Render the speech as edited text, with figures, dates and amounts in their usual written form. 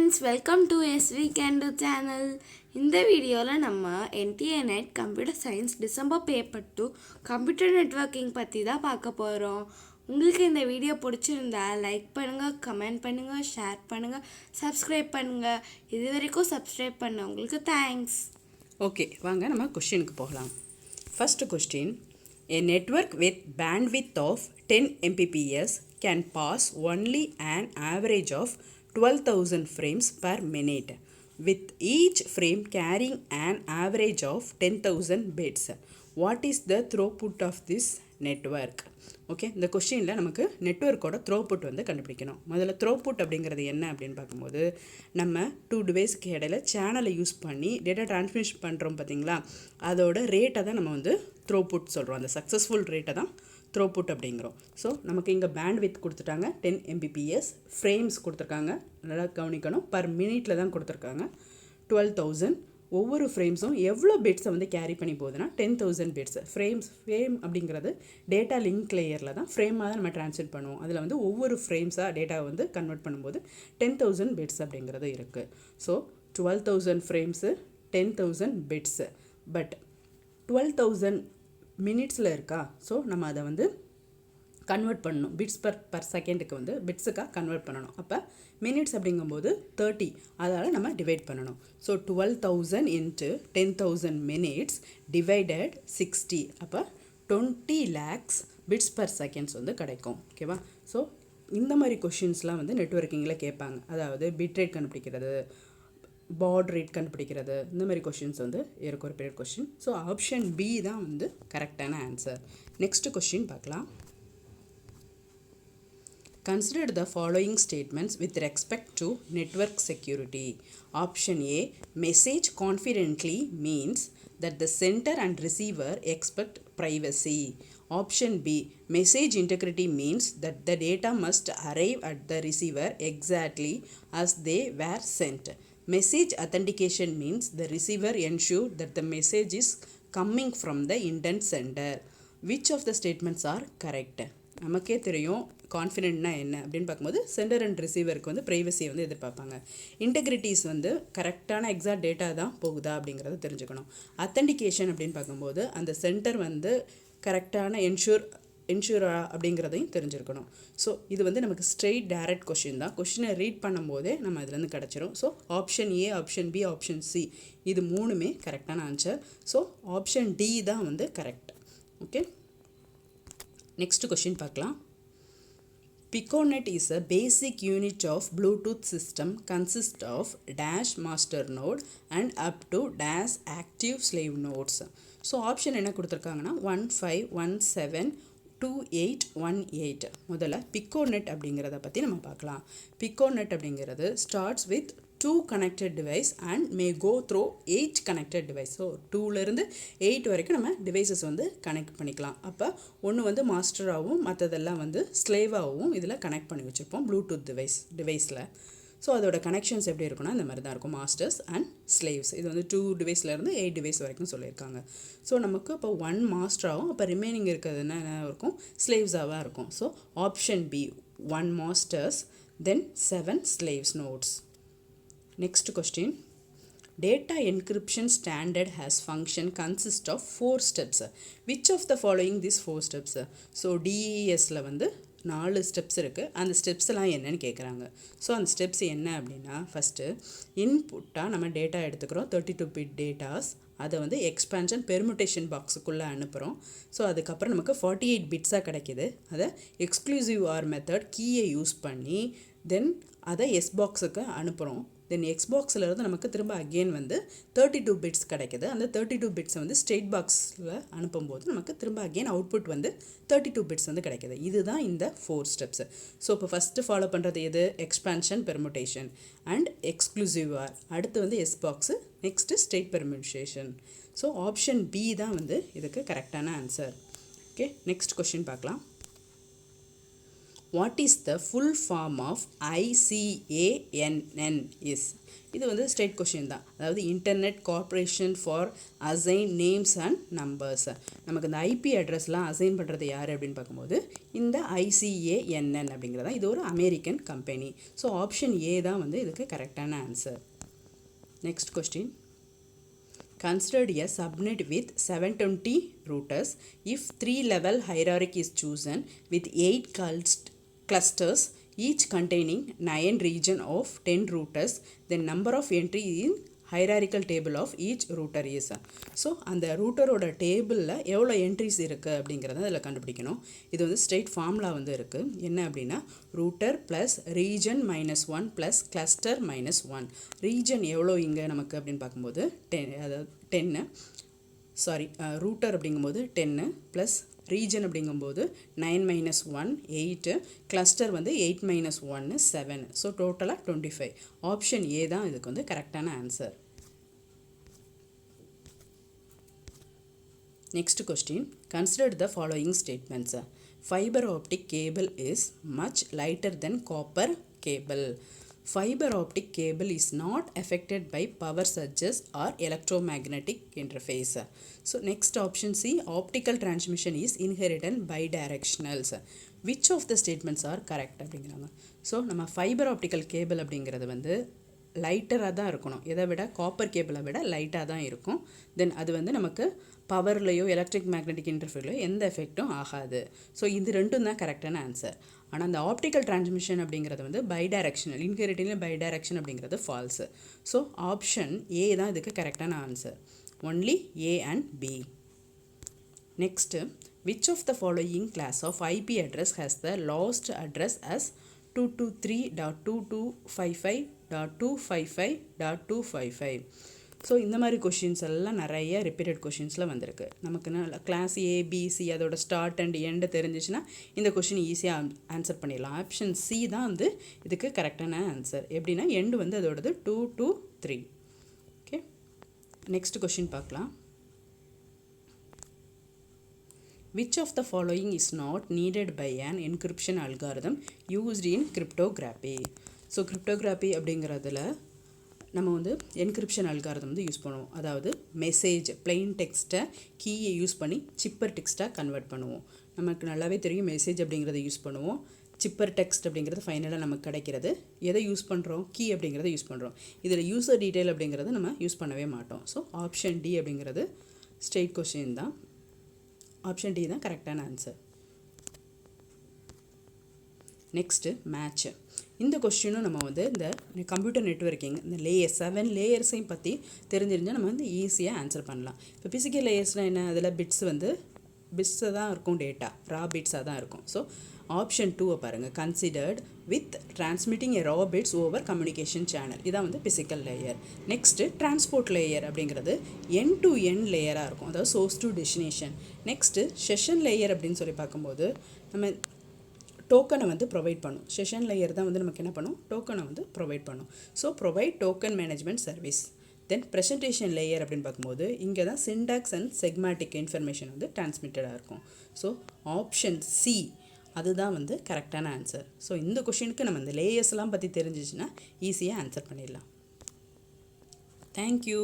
friends, welcome to SV Kendo channel. இந்த வீடியோவில் நம்ம NTA NET computer science December paper 2 computer networking பற்றி தான் பார்க்க போகிறோம். உங்களுக்கு இந்த வீடியோ பிடிச்சிருந்தா லைக் பண்ணுங்கள், கமெண்ட் பண்ணுங்கள், ஷேர் பண்ணுங்கள், சப்ஸ்கிரைப் பண்ணுங்கள். இது வரைக்கும் சப்ஸ்கிரைப் பண்ணவங்களுக்கு தேங்க்ஸ். ஓகே, வாங்க நம்ம கொஸ்டினுக்கு போகலாம். First question, a network with bandwidth of 10 Mbps can pass only an average of 12,000 frames per minute, with each frame carrying an average of 10,000 bits. What is the throughput of this network? Okay, இந்த கொஸ்டினில் நமக்கு நெட்வொர்க்கோட throughput வந்து கண்டுபிடிக்கணும். முதல்ல throughput அப்படிங்கிறது என்ன அப்படின்னு பார்க்கும்போது, நம்ம 2 டிவைஸ்க்கு இடையில சேனலை யூஸ் பண்ணி டேட்டா ட்ரான்ஸ்மிஷன் பண்ணுறோம் பார்த்தீங்களா, அதோட ரேட்டை தான் நம்ம வந்து த்ரோபுட் சொல்கிறோம். அந்த சக்ஸஸ்ஃபுல் ரேட்டை தான் த்ரோபுட் அப்படிங்கிறோம். ஸோ நமக்கு இங்கே பேண்ட்வித் கொடுத்துட்டாங்க 10 Mbps, ஃப்ரேம்ஸ் கொடுத்துருக்காங்க, நல்லா கவனிக்கணும், பர் மினிட்டில் தான் கொடுத்துருக்காங்க 12,000. ஒவ்வொரு ஃப்ரேம்ஸும் எவ்வளோ பிட்ஸை வந்து கேரி பண்ணி போகுதுன்னா 10,000 பிட்ஸ். ஃப்ரேம் அப்படிங்கிறது டேட்டா லிங்க் லேயரில் தான் ஃப்ரேமாக தான் நம்ம ட்ரான்ஸ்ஃபர் பண்ணுவோம். அதில் வந்து ஒவ்வொரு ஃப்ரேம்ஸாக டேட்டாவை வந்து கன்வெர்ட் பண்ணும்போது 10,000 பிட்ஸ் அப்படிங்கிறது இருக்குது. So 12,000 frames, 10,000 bits. பட் 12,000 மினிட்ஸில் இருக்கா, ஸோ நம்ம அதை வந்து கன்வெர்ட் பண்ணணும். பிட்ஸ் பர் செகண்டுக்கு வந்து பிட்ஸுக்காக கன்வெர்ட் பண்ணணும். அப்போ மினிட்ஸ் அப்படிங்கும்போது 30, அதால் நம்ம டிவைட் பண்ணணும். ஸோ 12,000 இன்ட்டு 10,000 மினிட்ஸ் டிவைடட் 60, அப்போ 20 lakhs பிட்ஸ் பர் செகண்ட்ஸ் வந்து கிடைக்கும். ஓகேவா? ஸோ இந்த மாதிரி கொஷின்ஸ்லாம் வந்து நெட்வொர்க்கிங்கில் கேட்பாங்க. அதாவது பிட் ரேட் கண்டுபிடிக்கிறது, பாட் ரேட் கண்டுபிடிக்கிறது, இந்த மாதிரி கொஷின்ஸ் வந்து இருக்கும் ஒரு period question. So option B தான் வந்து கரெக்டான ஆன்சர். நெக்ஸ்ட் கொஷின் பார்க்கலாம். Consider the following statements with respect to network security. Option A, message confidently means that the sender and receiver expect privacy. Option B, message integrity means that the data must arrive at the receiver exactly as they were sent. Message authentication means the receiver ensure that the message is coming from the intent sender. Which of the statements are correct? நமக்கே தெரியும் கான்ஃபிடென்ட்னா என்ன அப்படின்னு பார்க்கும்போது centre and ரிசீவருக்கு வந்து ப்ரைவசியை வந்து எதிர்பார்ப்பாங்க. இன்டெகிரிட்டிஸ் வந்து கரெக்டான எக்ஸாக்ட் டேட்டா தான் போகுதா அப்படிங்கிறத தெரிஞ்சுக்கணும். அத்தன்டிகேஷன் அப்படின்னு பார்க்கும்போது அந்த சென்டர் வந்து கரெக்டான என்ஷூரா அப்படிங்கிறதையும் தெரிஞ்சிருக்கணும். ஸோ இது வந்து நமக்கு ஸ்ட்ரெயிட் டைரக்ட் கொஷின் தான். கொஷினை ரீட் பண்ணும்போதே நம்ம இதுலேருந்து கிடச்சிரும். So option A, option B, option C இது மூணுமே கரெக்டான ஆன்சர். ஸோ ஆப்ஷன் டி தான் வந்து கரெக்ட். ஓகே, நெக்ஸ்ட் கொஷின் பார்க்கலாம். Piconet is a basic unit of Bluetooth system consists of dash master node and up to dash active slave nodes. So option என்ன கொடுத்துருக்காங்கன்னா 15172818. முதல்ல பிக்கோநெட் அப்படிங்கிறத பற்றி நம்ம பார்க்கலாம். பிக்கோநெட் அப்படிங்கிறது starts with 2 connected device and may go through 8 connected device. So 2லேருந்து 8 வரைக்கும் நம்ம டிவைசஸ் வந்து கனெக்ட் பண்ணிக்கலாம். அப்போ ஒன்று வந்து மாஸ்டராகவும் மற்றதெல்லாம் வந்து ஸ்லேவாகவும் இதில் கனெக்ட் பண்ணி வச்சுருப்போம் ப்ளூடூத் டிவைஸில். ஸோ அதோட கனெக்ஷன்ஸ் எப்படி இருக்குன்னா இந்த மாதிரி தான் இருக்கும், மாஸ்டர்ஸ் அண்ட் ஸ்லேவ்ஸ். இது வந்து 2 டிவைஸ்லேருந்து 8 டிவைஸ் வரைக்கும் சொல்லியிருக்காங்க. ஸோ நமக்கு இப்போ 1 மாஸ்டராகவும் அப்போ ரிமைனிங் இருக்கிறது என்ன இருக்கும், ஸ்லேவ்ஸாக இருக்கும். So option B 1 masters then 7 slaves nodes. Next question. Data encryption standard has function consists of 4 steps. Which of the following these 4 steps? So DESல வந்து 4 ஸ்டெப்ஸ் இருக்குது. அந்த ஸ்டெப்ஸ்லாம் என்னன்னு கேட்குறாங்க. ஸோ அந்த ஸ்டெப்ஸ் என்ன அப்படின்னா, ஃபஸ்ட்டு இன்புட்டாக நம்ம டேட்டா எடுத்துக்கிறோம், 32 bit டேட்டாஸ். அதை வந்து எக்ஸ்பேன்ஷன் பெர்முட்டேஷன் பாக்ஸுக்குள்ளே அனுப்புகிறோம். ஸோ அதுக்கப்புறம் நமக்கு 48 பிட்ஸாக கிடைக்கிது. அதை எக்ஸ்க்ளூசிவ் ஆர் மெத்தட் கீயை யூஸ் பண்ணி தென் அதை எஸ் பாக்ஸுக்கு அனுப்புகிறோம். தென் எக்ஸ் பாக்ஸில் இருந்து நமக்கு திரும்ப அகெயின் வந்து 32 பிட்ஸ் கிடைக்கிது. அந்த 32 பிட்ஸை வந்து ஸ்டேட் பாக்ஸில் அனுப்பும்போது நமக்கு திரும்ப அகெயின் அவுட்புட் வந்து 32 பிட்ஸ் வந்து கிடைக்கிது. இதுதான் இந்த 4 ஸ்டெப்ஸு. ஸோ இப்போ ஃபஸ்ட்டு ஃபாலோ பண்ணுறது எது, expansion permutation and exclusive or, அடுத்து வந்து S box, next state permutation. So option B தான் வந்து இதுக்கு கரெக்டான ஆன்சர். ஓகே, நெக்ஸ்ட் கொஷின் பார்க்கலாம். What is the full form of ICANN is? இது வந்து ஸ்ட்ரெயிட் கொஷின் தான். அதாவது internet corporation for assign names and numbers. நமக்கு இந்த ஐபி அட்ரஸ்லாம் அசைன் பண்ணுறது யார் அப்படின்னு பார்க்கும்போது இந்த ICANN அப்படிங்கிறதா. இது ஒரு அமெரிக்கன் கம்பெனி. ஸோ ஆப்ஷன் ஏ தான் வந்து இதுக்கு கரெக்டான answer. Next question. Considered a subnet with 720 routers. If 3-level hierarchy is chosen with 8 clusters, each containing 9 region of 10 routers, the number of entry in hierarchical table of each router is. So அந்த ரூட்டரோட டேபிளில் எவ்வளோ entries இருக்குது அப்படிங்கிறத அதில் கண்டுபிடிக்கணும். இது வந்து straight formula வந்து இருக்குது. என்ன அப்படின்னா router plus region -1 plus cluster -1. Region எவ்வளோ இங்கே நமக்கு அப்படின்னு பார்க்கும்போது 10, அதாவது 10, சாரி ரூட்டர் அப்படிங்கும்போது 10 ப்ளஸ் ரீஜன் அப்படிங்கும்போது 9 - 1 8, கிளஸ்டர் வந்து 8 - 1 7. ஸோ டோட்டலாக 25. ஆப்ஷன் ஏ தான் இதுக்கு வந்து கரெக்டான answer. Next question. Consider the following statements. Fiber optic cable is much lighter than copper cable. Fiber optic cable is not affected by power surges or electromagnetic interface. So next option C, optical transmission is inherent and bidirectional. Which of the statements are correct அப்படிங்கிறாங்க. So நம்ம fibre optical cable அப்படிங்கிறது வந்து லைட்டராக தான் இருக்கணும். இதை விட copper கேபிளை விட லைட்டாக தான் இருக்கும். தென் அது வந்து நமக்கு பவர்லையோ எலக்ட்ரிக் மேக்னெட்டிக் இன்டர்ஃபியர்லையோ எந்த எஃபெக்ட்டும் ஆகாது. ஸோ இது ரெண்டும் தான் கரெக்டான ஆன்சர். ஆனால் அந்த ஆப்டிக்கல் டிரான்ஸ்மிஷன் அப்படிங்கிறது வந்து பைடைரக்ஷனல், இன்ஹெரிட்டிங்ல பைடைரக்ஷன் அப்படிங்கிறது ஃபால்ஸு. ஸோ ஆப்ஷன் ஏ தான் இதுக்கு கரெக்டான answer. Only A and B. Next, which of the following class of IP address has the last address as 223.225.255.255? So இந்த மாதிரி கொஷின்ஸ் எல்லாம் நிறைய ரிப்பீட்டட் கொஷின்ஸில் வந்திருக்கு. நமக்கு கிளாஸ் ஏபிசி அதோட ஸ்டார்ட் அண்ட் எண்டு தெரிஞ்சிச்சுன்னா இந்த கொஷின் ஈஸியாக ஆன்சர் பண்ணிடலாம். ஆப்ஷன் சி தான் வந்து இதுக்கு கரெக்டான ஆன்சர். எப்படின்னா எண்டு வந்து அதோடது 2 to 3. ஓகே, நெக்ஸ்ட் கொஷின் பார்க்கலாம். Which of the following is not needed by an encryption algorithm used in cryptography? So cryptography அப்படிங்கிறதுல நம்ம வந்து என்கிரிப்ஷன் அல்காரிதம் வந்து யூஸ் பண்ணுவோம். அதாவது மெசேஜ் பிளெயின் டெக்ஸ்ட்டை கீயை யூஸ் பண்ணி சிப்பர் டெக்ஸ்ட்டாக கன்வெர்ட் பண்ணுவோம். நமக்கு நல்லாவே தெரியும் மெசேஜ் அப்படிங்கிறத யூஸ் பண்ணுவோம். சிப்பர் டெக்ஸ்ட் அப்படிங்கிறது ஃபைனலாக நமக்கு கிடைக்கிறது. எதை யூஸ் பண்ணுறோம்? கீ அப்படிங்கிறத யூஸ் பண்ணுறோம். இதில் யூசர் டீட்டெயில் அப்படிங்கிறத நம்ம யூஸ் பண்ணவே மாட்டோம். ஸோ ஆப்ஷன் டி அப்படிங்கிறது ஸ்ட்ரெயிட் கொஷின் தான். ஆப்ஷன் டி தான் கரெக்டான ஆன்சர். Next match. இந்த கொஸ்டினும் நம்ம வந்து இந்த கம்ப்யூட்டர் நெட்வொர்க்கிங் இந்த லேயர்ஸ் 7 லேயர்ஸையும் பற்றி தெரிஞ்சிருந்தால் நம்ம வந்து ஈஸியாக ஆன்சர் பண்ணலாம். இப்போ ஃபிசிக்கல் லேயர்ஸ்னால் என்ன? அதில் பிட்ஸை தான் இருக்கும், டேட்டா ரா பிட்ஸாக தான் இருக்கும். ஸோ ஆப்ஷன் 2 பாருங்கள். Considered with transmitting raw bits over communication channel. இதான் வந்து physical layer. Next transport layer அப்படிங்கிறது எண்ட் டு எண்ட் லேயராக இருக்கும், அதாவது source to destination. Next session layer அப்படின்னு சொல்லி பார்க்கும்போது நம்ம டோக்கனை வந்து ப்ரொவைட் பண்ணும். செஷன் லேயர் தான் வந்து நமக்கு என்ன பண்ணும்? டோக்கனை வந்து ப்ரொவைட் பண்ணும். So provide token management service. Then presentation layer அப்படின்னு பார்க்கும்போது இங்கே தான் சின்டாக்ஸ் அண்ட் செக்மேட்டிக் இன்ஃபர்மேஷன் வந்து டிரான்ஸ்மிட்டடாக இருக்கும். ஸோ ஆப்ஷன் சி அதுதான் வந்து கரெக்டான ஆன்சர். ஸோ இந்த கொஷினுக்கு நம்ம இந்த லேயர்ஸ்லாம் பற்றி தெரிஞ்சிச்சுன்னா ஈஸியாக ஆன்சர் பண்ணிடலாம். தேங்க்யூ.